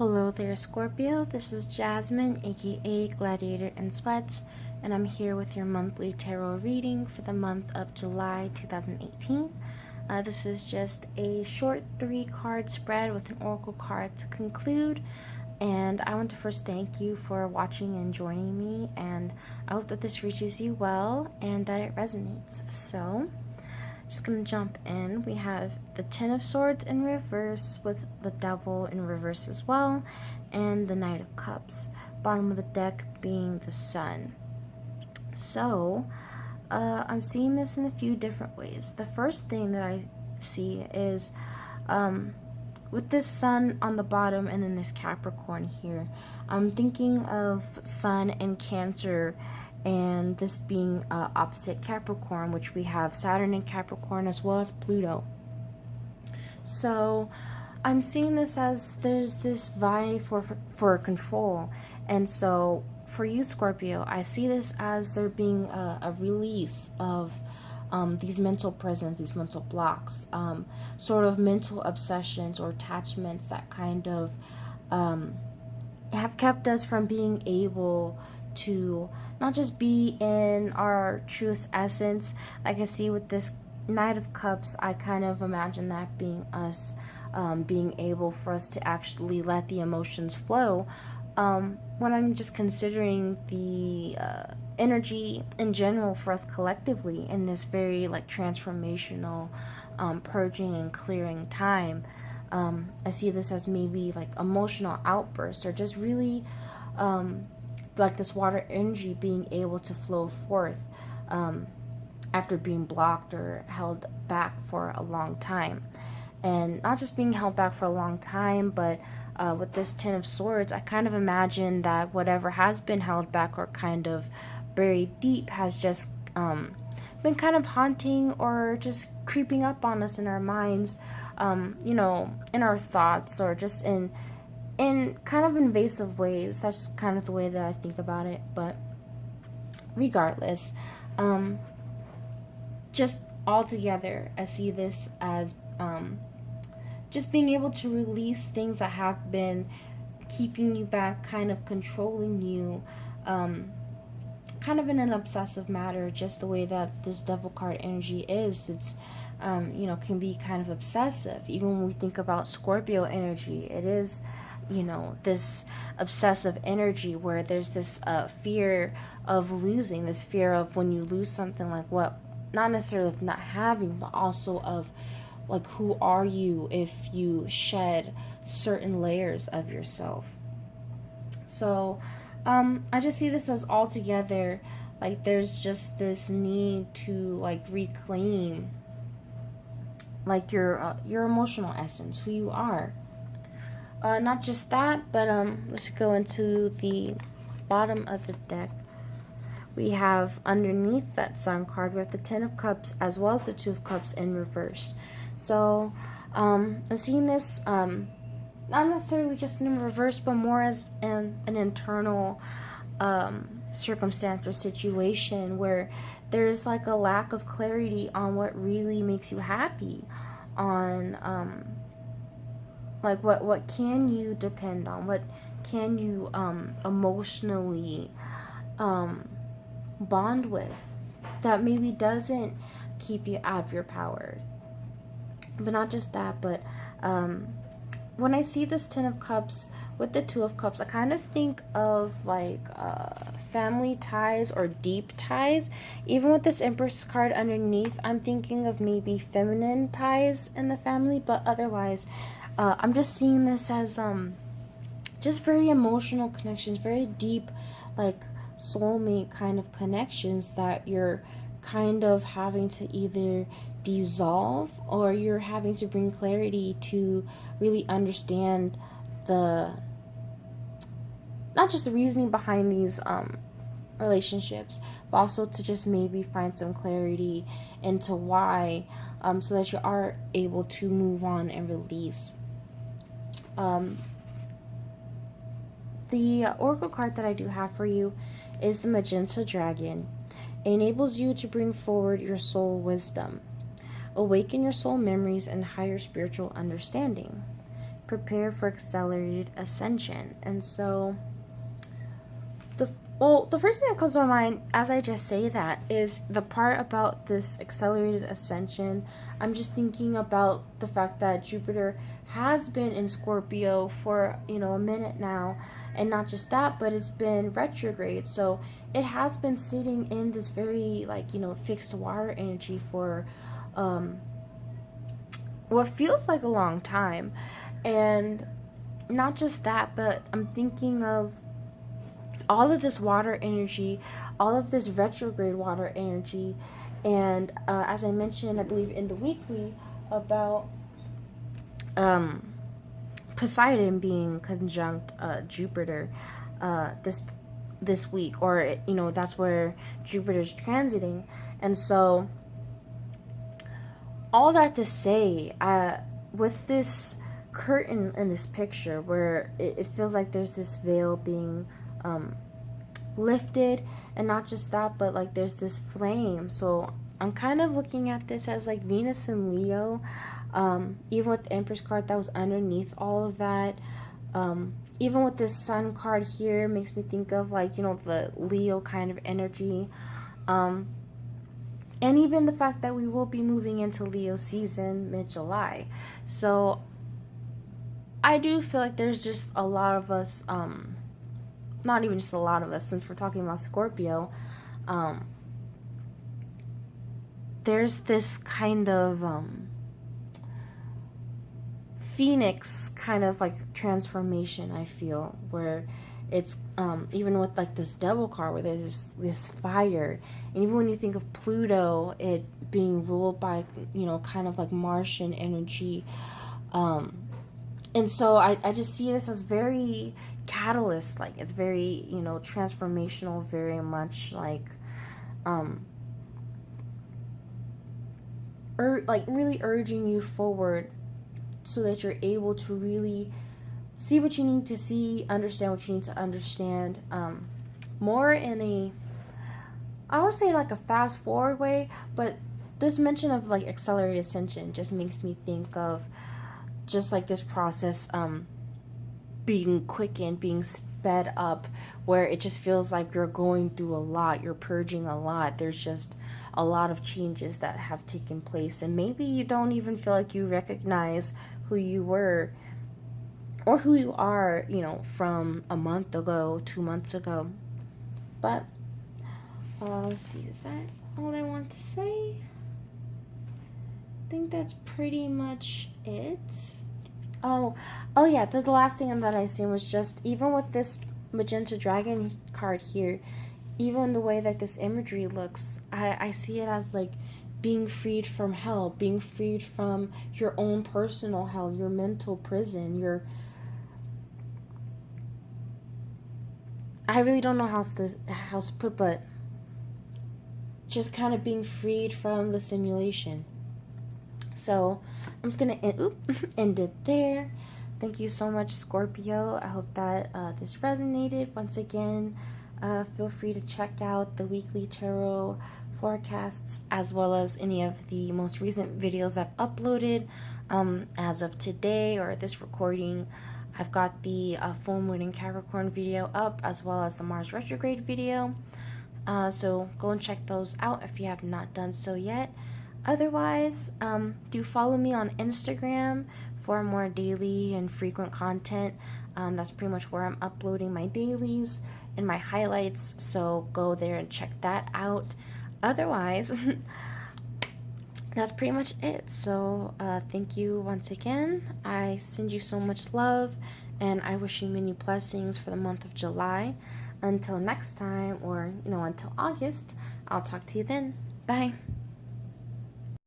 Hello there, Scorpio. This is Jasmine, aka Gladiatorinsweats, and I'm here with your monthly tarot reading for the month of July 2018. This is just a short 3-card spread with an oracle card to conclude. And I want to first thank you for watching and joining me, and I hope that this reaches you well and that it resonates. So, just gonna jump in. We have the Ten of Swords in reverse with the Devil in reverse as well, and the Knight of Cups. Bottom of the deck being the Sun. So, I'm seeing this in a few different ways. The first thing that I see is with this Sun on the bottom and then this Capricorn here, I'm thinking of Sun and Cancer, and this being opposite Capricorn, which we have Saturn in Capricorn as well as Pluto. So I'm seeing this as there's this vie for control, and so for you, Scorpio, I see this as there being a release of these mental prisons, these mental blocks, sort of mental obsessions or attachments that kind of have kept us from being able to not just be in our truest essence. Like I see with this Knight of Cups, I kind of imagine that being us, being able for us to actually let the emotions flow. When I'm just considering the energy in general for us collectively in this very like transformational purging and clearing time, I see this as maybe like emotional outbursts or just really like this water energy being able to flow forth after being blocked or held back for a long time. And not just being held back for a long time, but with this Ten of Swords, I kind of imagine that whatever has been held back or kind of buried deep has just been kind of haunting or just creeping up on us in our minds, you know, in our thoughts, or just in kind of invasive ways. That's kind of the way that I think about it. But regardless, just altogether, I see this as just being able to release things that have been keeping you back, kind of controlling you, kind of in an obsessive manner, just the way that this Devil card energy is. It's you know, can be kind of obsessive. Even when we think about Scorpio energy, it is, you know, this obsessive energy where there's this fear of losing, this fear of when you lose something, like what, not necessarily of not having, but also of like who are you if you shed certain layers of yourself. So I just see this as all together, like there's just this need to like reclaim like your emotional essence, who you are. Not just that, but let's go into the bottom of the deck. We have underneath that Sun card, we have the Ten of Cups as well as the Two of Cups in reverse. So I'm seeing this not necessarily just in reverse, but more as an internal circumstance or situation where there's like a lack of clarity on what really makes you happy, on like what can you depend on, what can you emotionally bond with that maybe doesn't keep you out of your power. But not just that, but when I see this Ten of Cups with the Two of Cups, I kind of think of like family ties or deep ties. Even with this Empress card underneath, I'm thinking of maybe feminine ties in the family, but otherwise I'm just seeing this as just very emotional connections, very deep, like soulmate kind of connections that you're kind of having to either dissolve, or you're having to bring clarity to really understand the, not just the reasoning behind these relationships, but also to just maybe find some clarity into why, so that you are able to move on and release. The oracle card that I do have for you is the Magenta Dragon. It enables you to bring forward your soul wisdom, awaken your soul memories and higher spiritual understanding, prepare for accelerated ascension. And so the first thing that comes to my mind as I just say that is the part about this accelerated ascension. I'm just thinking about the fact that Jupiter has been in Scorpio for, a minute now. And not just that, but it's been retrograde. So it has been sitting in this very, fixed water energy for what feels like a long time. And not just that, but I'm thinking of all of this water energy, all of this retrograde water energy, and as I mentioned, I believe in the weekly, about Poseidon being conjunct Jupiter this week, or that's where Jupiter's transiting. And so all that to say, with this curtain in this picture where it feels like there's this veil being lifted, and not just that, but like there's this flame. So I'm kind of looking at this as like Venus and Leo, even with the Empress card that was underneath all of that, even with this Sun card here makes me think of like the Leo kind of energy, and even the fact that we will be moving into Leo season mid-July. So I do feel like there's just a lot of us, not even just a lot of us, since we're talking about Scorpio, there's this kind of phoenix kind of like transformation, I feel, where it's even with like this devil card where there's this fire. And even when you think of Pluto, it being ruled by kind of like Martian energy, and so I just see this as very catalyst, like it's very transformational, very much like like really urging you forward so that you're able to really see what you need to see, understand what you need to understand, more in a, I would say like a fast forward way. But this mention of like accelerated ascension just makes me think of just like this process being quickened, being sped up, where it just feels like you're going through a lot, you're purging a lot, there's just a lot of changes that have taken place, and maybe you don't even feel like you recognize who you were or who you are, from a month ago, 2 months ago. But let's see, is that all I want to say? I think that's pretty much it. Oh yeah, the last thing that I seen was just, even with this magenta dragon card here, even the way that this imagery looks, I see it as like being freed from hell, being freed from your own personal hell, your mental prison, I really don't know how to put, but just kind of being freed from the simulation. So I'm just gonna end it there. Thank you so much, Scorpio. I hope that this resonated. Once again, feel free to check out the weekly tarot forecasts, as well as any of the most recent videos I've uploaded. As of today, or this recording, I've got the full moon in Capricorn video up, as well as the Mars retrograde video. So go and check those out if you have not done so yet. Otherwise, do follow me on Instagram for more daily and frequent content. That's pretty much where I'm uploading my dailies and my highlights, so go there and check that out. Otherwise, that's pretty much it. So thank you once again. I send you so much love, and I wish you many blessings for the month of July. Until next time, or until August, I'll talk to you then. Bye.